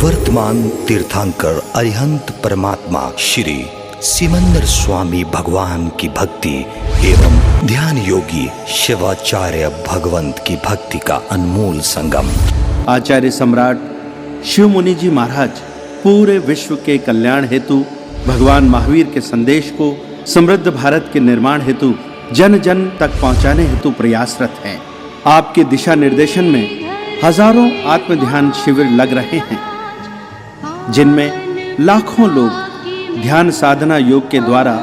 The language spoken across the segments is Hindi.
वर्तमान तीर्थंकर अरिहंत परमात्मा श्री सिमंदर स्वामी भगवान की भक्ति एवं ध्यान योगी शिवाचार्य भगवंत की भक्ति का अनमोल संगम। आचार्य सम्राट शिव मुनि जी महाराज पूरे विश्व के कल्याण हेतु भगवान महावीर के संदेश को समृद्ध भारत के निर्माण हेतु जन जन तक पहुंचाने हेतु प्रयासरत हैं। आपके दिशा निर्देशन में हजारों आत्म ध्यान शिविर लग रहे हैं, जिनमें लाखों लोग ध्यान साधना योग के द्वारा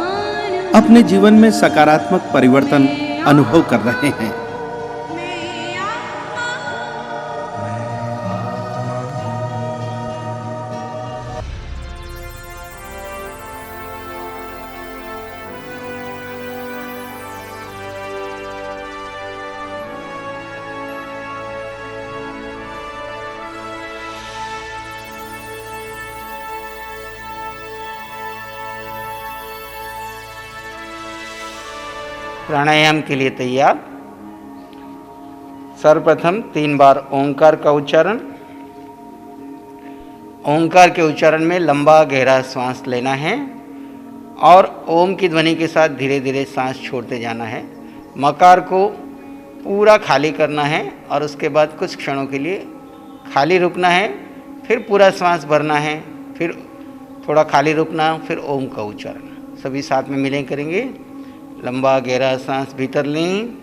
अपने जीवन में सकारात्मक परिवर्तन अनुभव कर रहे हैं। प्राणायाम के लिए तैयार। सर्वप्रथम 3 बार ओंकार का उच्चारण। ओंकार के उच्चारण में लंबा गहरा सांस लेना है और ओम की ध्वनि के साथ धीरे धीरे सांस छोड़ते जाना है। मकार को पूरा खाली करना है और उसके बाद कुछ क्षणों के लिए खाली रुकना है, फिर पूरा सांस भरना है, फिर थोड़ा खाली रुकना, फिर ओम का उच्चारण। सभी साथ में मिलें करेंगे। लंबा गहरा सांस भीतर लें।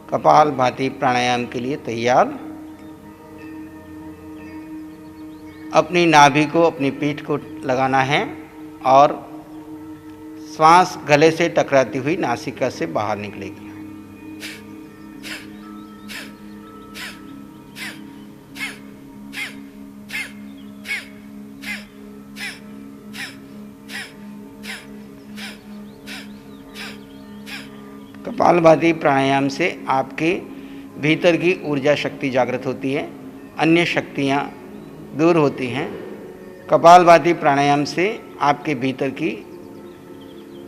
कपालभाति प्राणायाम के लिए तैयार। अपनी नाभि को अपनी पीठ को लगाना है और श्वास गले से टकराती हुई नासिका से बाहर निकलेगी। कपालभाति प्राणायाम से आपके भीतर की ऊर्जा शक्ति जागृत होती है, अन्य शक्तियाँ दूर होती हैं। कपालभाति प्राणायाम से आपके भीतर की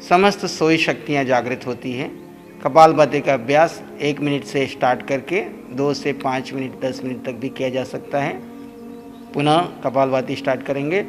समस्त सोई शक्तियाँ जागृत होती हैं। कपालभाति का अभ्यास 1 मिनट से स्टार्ट करके 2 से 5 मिनट 10 मिनट तक भी किया जा सकता है। पुनः कपालभाति स्टार्ट करेंगे।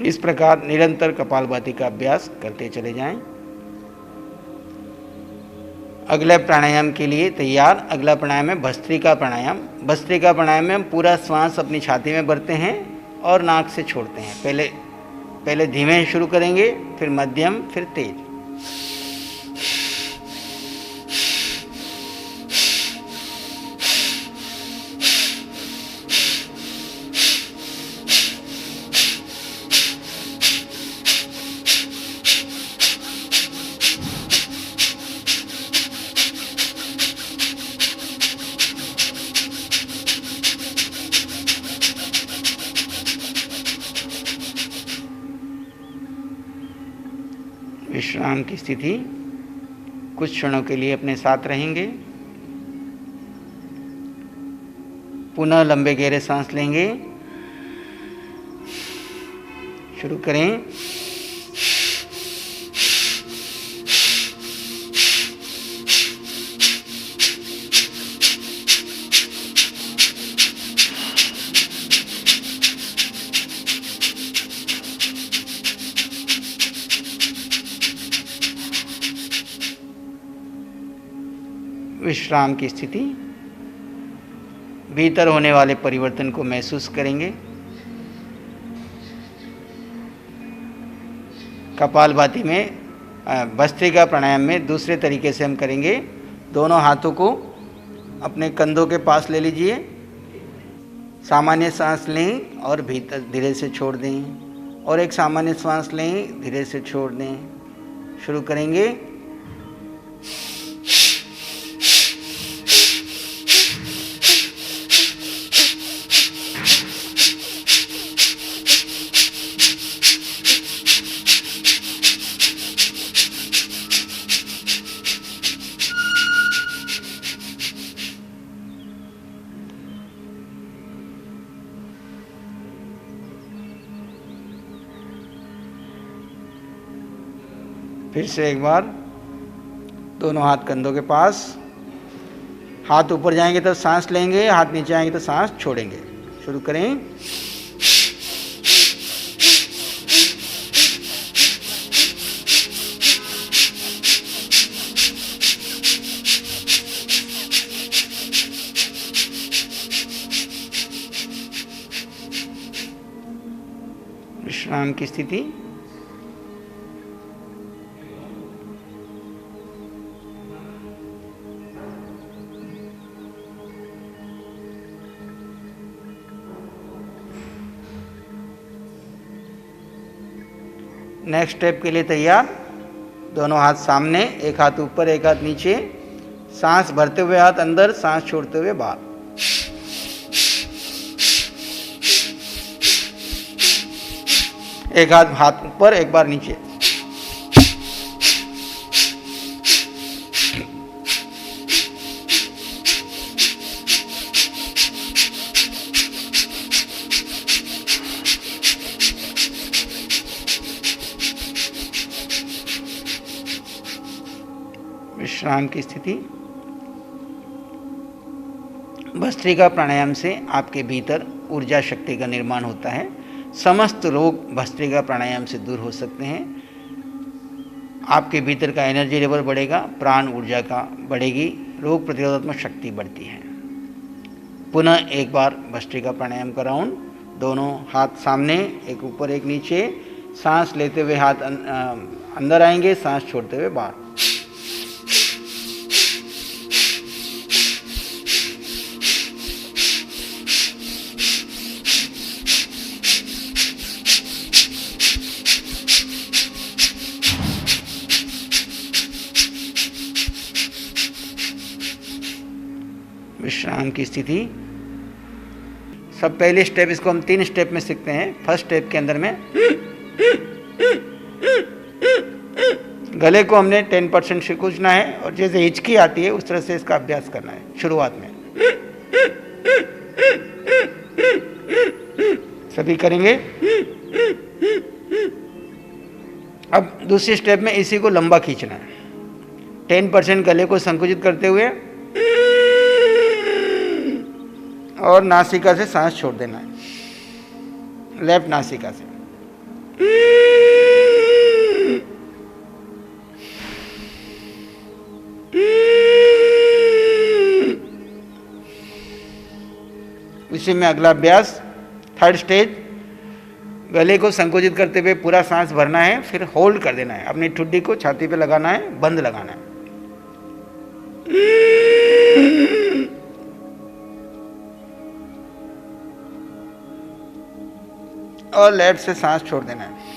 इस प्रकार निरंतर कपालभाति का अभ्यास करते चले जाएं। अगले प्राणायाम के लिए तैयार। अगला प्राणायाम है भस्त्रिका प्राणायाम। भस्त्रिका प्राणायाम में हम पूरा श्वास अपनी छाती में भरते हैं और नाक से छोड़ते हैं। पहले धीमे शुरू करेंगे, फिर मध्यम, फिर तेज। विश्राम की स्थिति कुछ क्षणों के लिए अपने साथ रहेंगे। पुनः लंबे गहरे सांस लेंगे। शुरू करें। विश्राम की स्थिति, भीतर होने वाले परिवर्तन को महसूस करेंगे। कपालभाति में भस्त्रिका प्राणायाम में दूसरे तरीके से हम करेंगे। दोनों हाथों को अपने कंधों के पास ले लीजिए, सामान्य सांस लें और भीतर धीरे से छोड़ दें, और एक सामान्य सांस लें, धीरे से छोड़ दें। शुरू करेंगे। फिर से एक बार, दोनों हाथ कंधों के पास, हाथ ऊपर जाएंगे तो सांस लेंगे, हाथ नीचे आएंगे तो सांस छोड़ेंगे। शुरू करें। विश्राम की स्थिति। नेक्स्ट स्टेप के लिए तैयार। दोनों हाथ सामने, एक हाथ ऊपर, एक हाथ नीचे। सांस भरते हुए हाथ अंदर, सांस छोड़ते हुए बाहर। एक हाथ ऊपर, एक बार नीचे। विश्राम की स्थिति। भस्त्रिका प्राणायाम से आपके भीतर ऊर्जा शक्ति का निर्माण होता है। समस्त रोग भस्त्रिका प्राणायाम से दूर हो सकते हैं। आपके भीतर का एनर्जी लेवल बढ़ेगा, प्राण ऊर्जा का बढ़ेगी, रोग प्रतिरोधात्मक शक्ति बढ़ती है। पुनः एक बार भस्त्रिका प्राणायाम का राउंड। दोनों हाथ सामने, एक ऊपर एक नीचे। सांस लेते हुए हाथ अंदर आएंगे, सांस छोड़ते हुए बाहर। विश्राम की स्थिति। सब पहले स्टेप, इसको हम 3 स्टेप में सीखते हैं। फर्स्ट स्टेप के अंदर में गले को हमने 10% सिकुड़ना है, और जैसे हिचकी आती है उस तरह से इसका अभ्यास करना है शुरुआत में। सभी करेंगे। अब दूसरी स्टेप में इसी को लंबा खींचना है। 10% गले को संकुचित करते हुए और नासिका से सांस छोड़ देना है, लेफ्ट नासिका से। इसी में अगला अभ्यास, थर्ड स्टेज, गले को संकुचित करते हुए पूरा सांस भरना है, फिर होल्ड कर देना है। अपनी ठुड्डी को छाती पे लगाना है, बंद लगाना है। और लेफ्ट से सांस छोड़ देना है।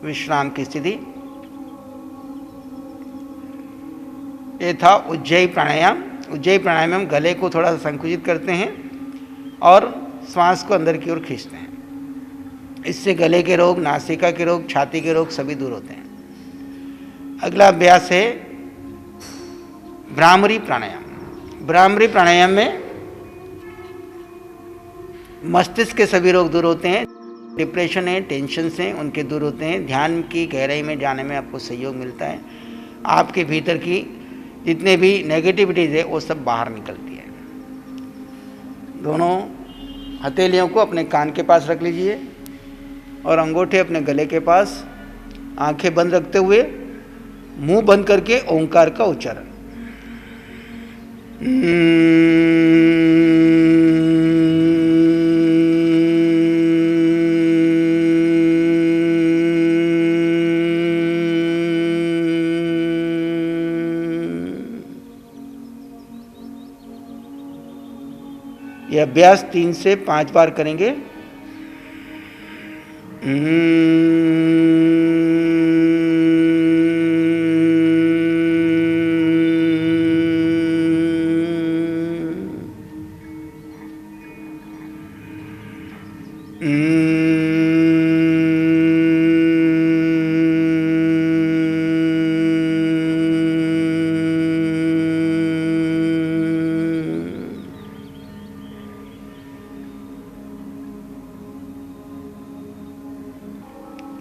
विश्राम की स्थिति। ये था उज्जयी प्राणायाम। उज्जयी प्राणायाम में हम गले को थोड़ा सा संकुचित करते हैं और श्वास को अंदर की ओर खींचते हैं। इससे गले के रोग, नासिका के रोग, छाती के रोग सभी दूर होते हैं। अगला अभ्यास है भ्रामरी प्राणायाम। भ्रामरी प्राणायाम में मस्तिष्क के सभी रोग दूर होते हैं। डिप्रेशन है, टेंशन हैं, उनके दूर होते हैं। ध्यान की गहराई में जाने में आपको सहयोग मिलता है। आपके भीतर की जितने भी नेगेटिविटीज़ है वो सब बाहर निकलती है। दोनों हथेलियों को अपने कान के पास रख लीजिए और अंगूठे अपने गले के पास, आंखें बंद रखते हुए मुंह बंद करके ओंकार का उच्चारण। यह अभ्यास 3 से 5 बार करेंगे।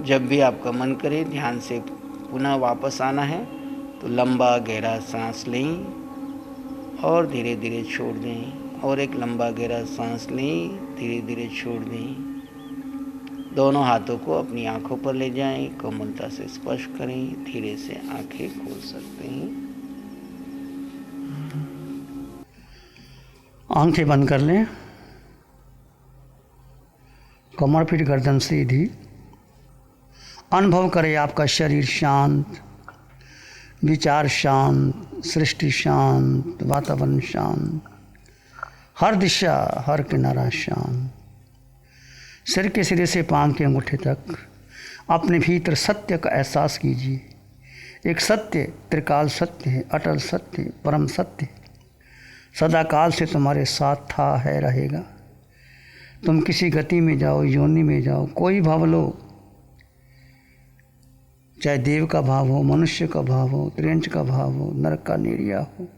जब भी आपका मन करे ध्यान से पुनः वापस आना है तो लंबा गहरा सांस लें और धीरे धीरे छोड़ दें, और एक लंबा गहरा सांस लें, धीरे धीरे छोड़ दें। दोनों हाथों को अपनी आंखों पर ले जाएं, कोमलता से स्पर्श करें, धीरे से आंखें खोल सकते हैं। आंखें बंद कर लें, कमर पीठ गर्दन सीधी। अनुभव करें आपका शरीर शांत, विचार शांत, सृष्टि शांत, वातावरण शांत, हर दिशा हर किनारा शांत। सिर के सिरे से पांव के अंगूठे तक अपने भीतर सत्य का एहसास कीजिए। एक सत्य त्रिकाल सत्य है, अटल सत्य, परम सत्य, सदाकाल से तुम्हारे साथ था, है, रहेगा। तुम किसी गति में जाओ, योनि में जाओ, कोई भाव लो, चाहे देव का भाव हो, मनुष्य का भाव हो, त्रियंच का भाव हो, नरक का नेरिया हो,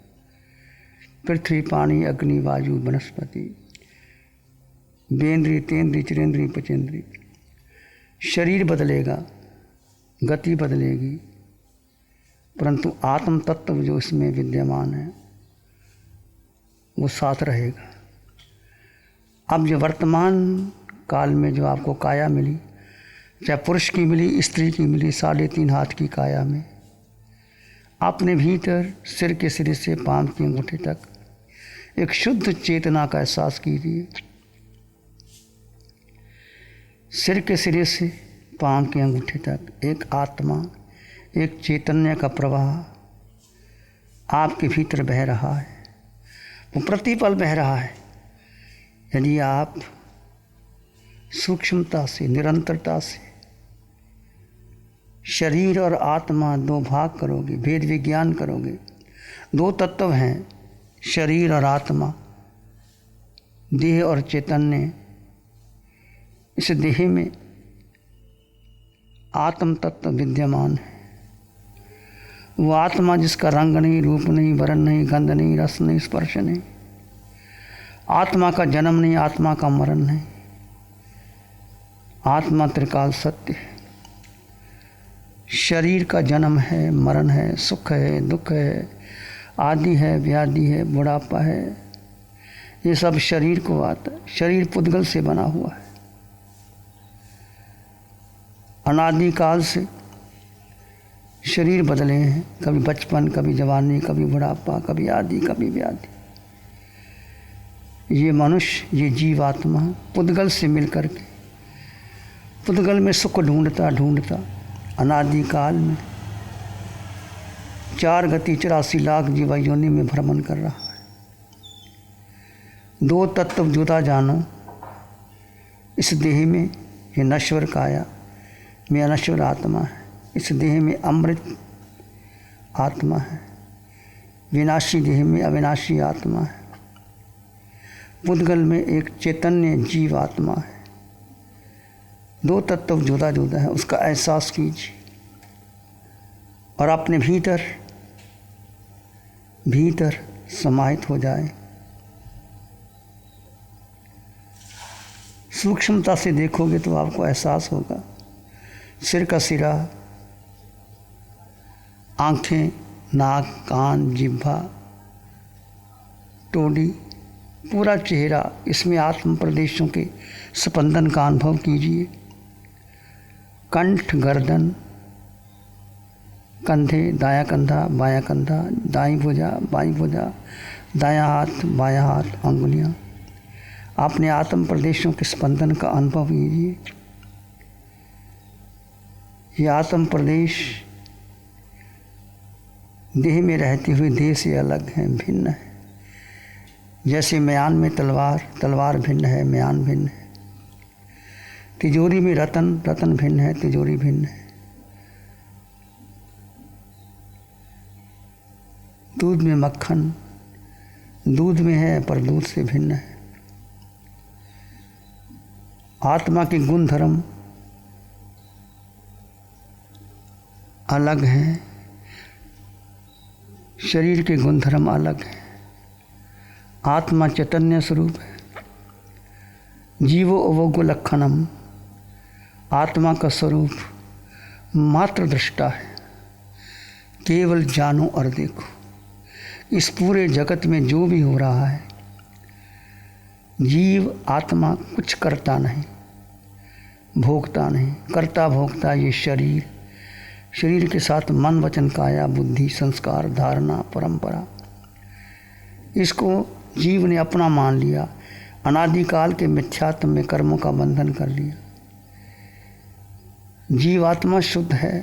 पृथ्वी, पानी, अग्नि, वायु, वनस्पति, बेंद्री, तेंद्री, चिरेंद्री, पचेंद्री। शरीर बदलेगा, गति बदलेगी, परंतु आत्म तत्व जो इसमें विद्यमान है वो साथ रहेगा। अब जो वर्तमान काल में जो आपको काया मिली, चाहे पुरुष की मिली, स्त्री की मिली, 3.5 हाथ की काया में अपने भीतर सिर के सिरे से पांव के अंगूठे तक एक शुद्ध चेतना का एहसास कीजिए। सिर के सिरे से पांव के अंगूठे तक एक आत्मा, एक चैतन्य का प्रवाह आपके भीतर बह रहा है, वो प्रतिपल बह रहा है। यदि आप सूक्ष्मता से, निरंतरता से शरीर और आत्मा दो भाग करोगे, भेद विज्ञान करोगे, दो तत्व हैं शरीर और आत्मा, देह और चैतन्य। इस देह में आत्म तत्व विद्यमान है। वो आत्मा जिसका रंग नहीं, रूप नहीं, वर्ण नहीं, गंध नहीं, रस नहीं, स्पर्श नहीं। आत्मा का जन्म नहीं, आत्मा का मरण नहीं। आत्मा त्रिकाल सत्य है। शरीर का जन्म है, मरण है, सुख है, दुख है, आदि है, व्याधि है, बुढ़ापा है, ये सब शरीर को आता है। शरीर पुद्गल से बना हुआ है। अनादि काल से शरीर बदले हैं, कभी बचपन, कभी जवानी, कभी बुढ़ापा, कभी आदि, कभी व्याधि। ये मनुष्य, ये जीवात्मा पुद्गल से मिलकर के पुद्गल में सुख ढूंढता ढूंढता अनादि काल में 4 गति 84 लाख जीवा योनि में भ्रमण कर रहा है। दो तत्व जुदा जानो, इस देह में ये नश्वर काया में अनश्वर आत्मा है, इस देह में अमृत आत्मा है, विनाशी देह में अविनाशी आत्मा है, पुद्गल में एक चैतन्य जीव आत्मा है। दो तत्व जुदा जुदा है, उसका एहसास कीजिए और अपने भीतर समाहित हो जाए। सूक्ष्मता से देखोगे तो आपको एहसास होगा। सिर का सिरा, आँखें, नाक, कान, जिह्वा, टोडी, पूरा चेहरा, इसमें आत्म प्रदेशों के स्पंदन का अनुभव कीजिए। कंठ, गर्दन, कंधे, दायां कंधा, बायां कंधा, दाईं भुजा, बाईं भुजा, दायां हाथ, बायां हाथ, अंगुलियां, अपने आत्म प्रदेशों के स्पंदन का अनुभव कीजिए। ये आत्म प्रदेश देह में रहते हुए देह से अलग है, भिन्न है। जैसे म्यान में तलवार, तलवार भिन्न है, म्यान भिन्न है। तिजोरी में रतन, रतन भिन्न है, तिजोरी भिन्न है। दूध में मक्खन, दूध में है पर दूध से भिन्न है। आत्मा के गुण धर्म अलग हैं, शरीर के गुण धर्म अलग हैं। आत्मा चैतन्य स्वरूप है। जीवो अवोगो लक्षणम, आत्मा का स्वरूप मात्र दृष्टा है, केवल जानो और देखो। इस पूरे जगत में जो भी हो रहा है, जीव आत्मा कुछ करता नहीं, भोगता नहीं। करता भोगता ये शरीर, शरीर के साथ मन, वचन, काया, बुद्धि, संस्कार, धारणा, परंपरा, इसको जीव ने अपना मान लिया। अनादिकाल के मिथ्यात्व में कर्मों का बंधन कर लिया। जीवात्मा शुद्ध है,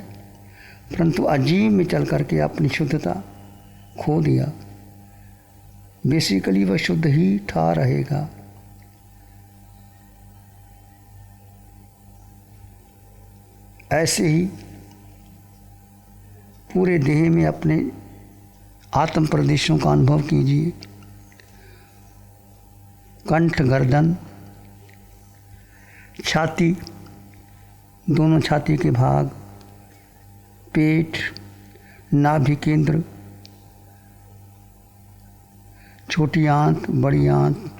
परंतु अजीव में चल करके अपनी शुद्धता खो दिया। बेसिकली वह शुद्ध ही था रहेगा। ऐसे ही पूरे देह में अपने आत्म प्रदेशों का अनुभव कीजिए। कंठ, गर्दन, छाती, दोनों छाती के भाग, पेट, नाभि केंद्र, छोटी आंत, बड़ी आंत,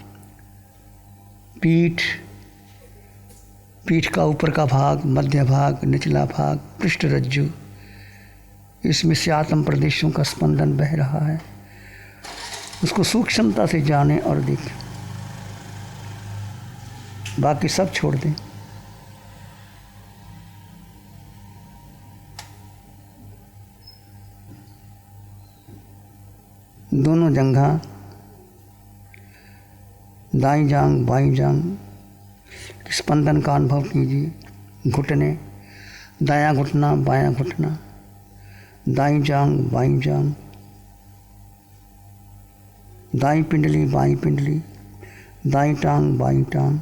पीठ, पीठ का ऊपर का भाग, मध्य भाग, निचला भाग, पृष्ठ रज्जु, इसमें से आत्म प्रदेशों का स्पंदन बह रहा है। उसको सूक्ष्मता से जाने और देखें, बाकी सब छोड़ दें। दोनों जंघा, दाईं जांघ, बाईं जांघ, स्पंदन का अनुभव कीजिए। घुटने, दायां घुटना, बायां घुटना, दाईं जांघ, बाईं जांघ, दाईं पिंडली, बाईं पिंडली, दाईं टांग, बाईं टांग,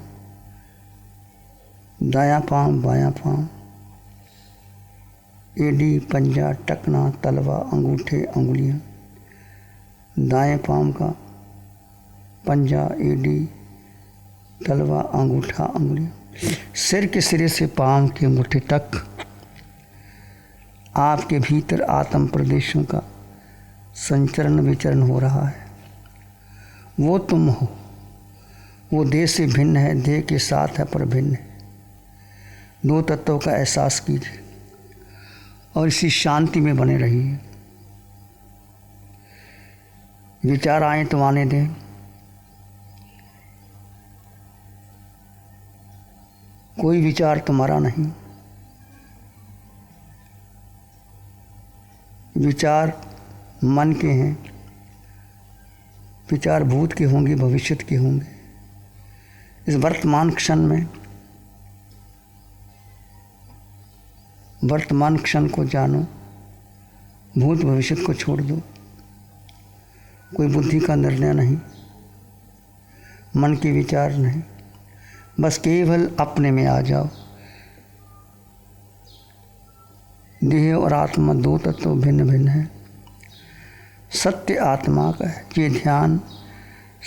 दायां पांव, बायां पांव, एडी, पंजा, टकना, तलवा, अंगूठे, अंगुलियां, दाएं पांव का पंजा, एडी, तलवा, अंगूठा, अंगुलियां, सिर के सिरे से पांव के अंगूठे तक आपके भीतर आत्म प्रदेशों का संचरण विचरण हो रहा है। वो तुम हो। वो देह से भिन्न है, देह के साथ है पर भिन्न है। दो तत्वों का एहसास कीजिए और इसी शांति में बने रहिए। विचार आए तो आने दें। कोई विचार तुम्हारा नहीं। विचार मन के हैं। विचार भूत के होंगे, भविष्य के होंगे। इस वर्तमान क्षण में वर्तमान क्षण को जानो, भूत भविष्य को छोड़ दो। कोई बुद्धि का निर्णय नहीं, मन के विचार नहीं, बस केवल अपने में आ जाओ। देह और आत्मा दो तत्व भिन्न भिन्न हैं। सत्य आत्मा का है, ये ध्यान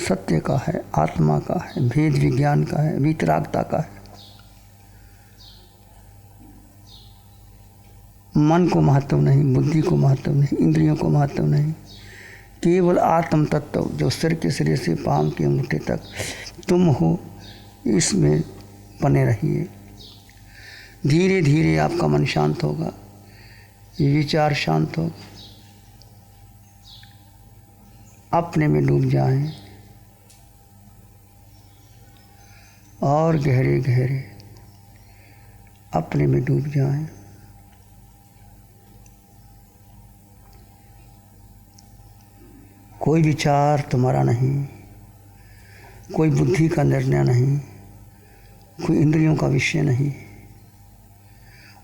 सत्य का है, आत्मा का है, भेद विज्ञान का है, वीतरागता का है। मन को महत्व नहीं, बुद्धि को महत्व नहीं, इंद्रियों को महत्व नहीं, केवल आत्म तत्व जो सिर के सिरे से पांव के अंगूठे तक तुम हो, इसमें बने रहिए। धीरे धीरे आपका मन शांत होगा, विचार शांत होगा, अपने में डूब जाएं और गहरे गहरे अपने में डूब जाएं। कोई विचार तुम्हारा नहीं, कोई बुद्धि का निर्णय नहीं, कोई इंद्रियों का विषय नहीं।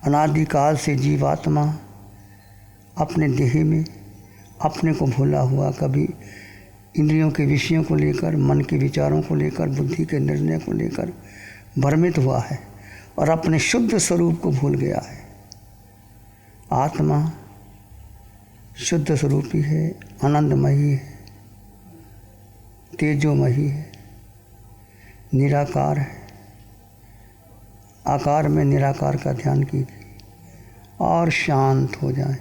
अनादिकाल से जीवात्मा अपने देह में अपने को भूला हुआ, कभी इंद्रियों के विषयों को लेकर, मन के विचारों को लेकर, बुद्धि के निर्णय को लेकर भ्रमित हुआ है और अपने शुद्ध स्वरूप को भूल गया है। आत्मा शुद्ध स्वरूप ही है, आनंदमयी है, तेजोमयी है, निराकार है। आकार में निराकार का ध्यान कीजिए और शांत हो जाएं।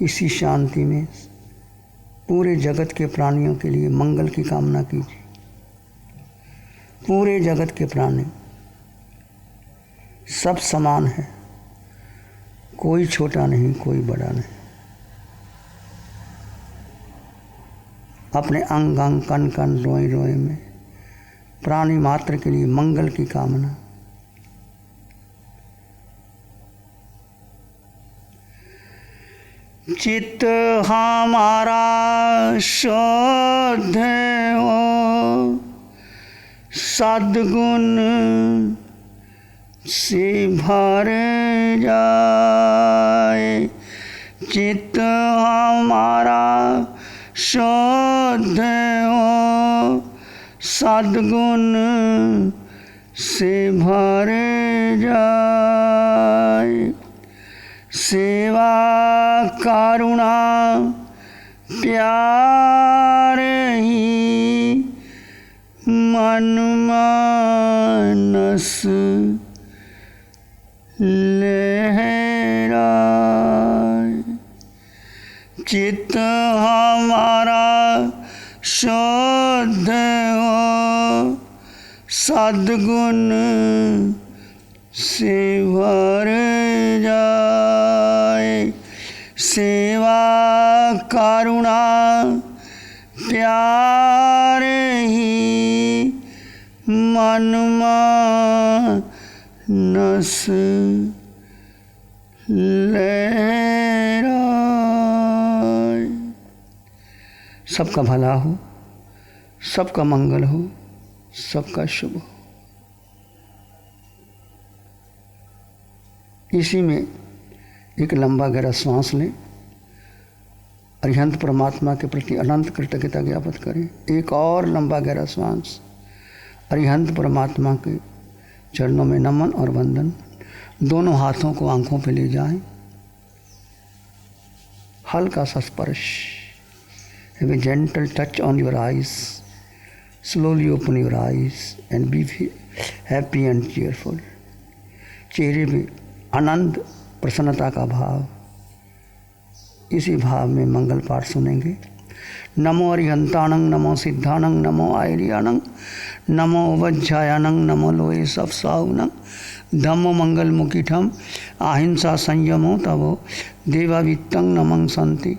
इसी शांति में पूरे जगत के प्राणियों के लिए मंगल की कामना कीजिए। पूरे जगत के प्राणी सब समान है, कोई छोटा नहीं, कोई बड़ा नहीं। अपने अंग अंग, कण कण, रोए रोए में प्राणी मात्र के लिए मंगल की कामना। चित्त हमारा शुद्ध हो, सद्गुण से भर जाए। चित्त हमारा शुद्ध हो, सद्गुण से भर जाए। सेवा करुणा प्यार ही मन मानस लहराए। चित्त हमारा शुद्ध हो, सद्गुण से भर जाए। सेवा करुणा प्यार ही मन मानस लहराए। सबका भला हो, सबका मंगल हो, सबका शुभ हो। इसी में एक लंबा गहरा श्वास लें, अरिहंत परमात्मा के प्रति अनंत कृतज्ञता ज्ञापित करें। एक और लंबा गहरा श्वास, अरिहंत परमात्मा के चरणों में नमन और वंदन। दोनों हाथों को आंखों पे ले जाएं, हल्का सा स्पर्श। Have a gentle touch on your eyes. Slowly open your eyes and be happy and cheerful. चेहरे में आनंद प्रसन्नता का भाव। इसी भाव में मंगल पाठ सुनेंगे। नमो अरिहंताणं, नमो सिद्धाणं, नमो आयर्याणं, नमो वज्रायाणं, नमो लोये सप्साहुणं, धम्मो मंगल मुकीठम अहिंसा संयमो तवो देवावित्तं नमं संति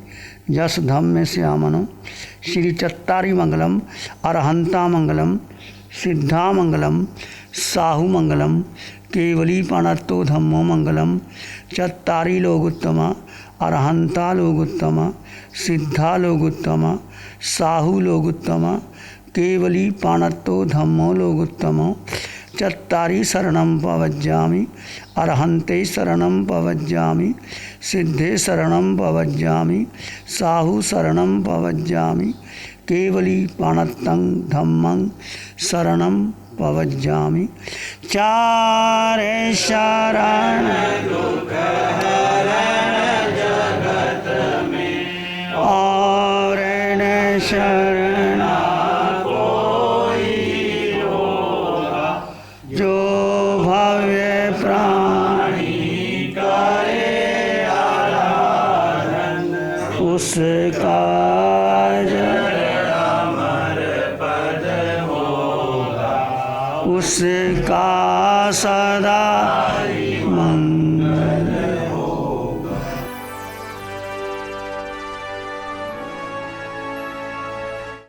यश धम्मे श्यामनो। श्री चत्तारी मंगलम, अरहंता मंगलम, सिद्धा मंगलम, साहु मंगलम, केवली पाणत्तो धम्मो मंगलम। चत्तारी लोगोत्तमा, अरहंता लोगोत्तमा, सिद्धा लोगोत्तमा, साहु लोगोत्तमा, केवली पाणत्तो धम्मो लोगोत्तमो। चत्तारी शरणं पवज्जामि, अरहंते शरणं पवज्जामि, सिद्धे शरणं पवज्जामि, साहु शरणं पवज्जामि, केवली पाणत्तं धम्मं शरणं पवज्जामि। चारे शरण दुख हरण जगत में, और न शरण कोई होगा। जो भव्य प्राणी करे आराधन, उसका जय अमर उसका सदा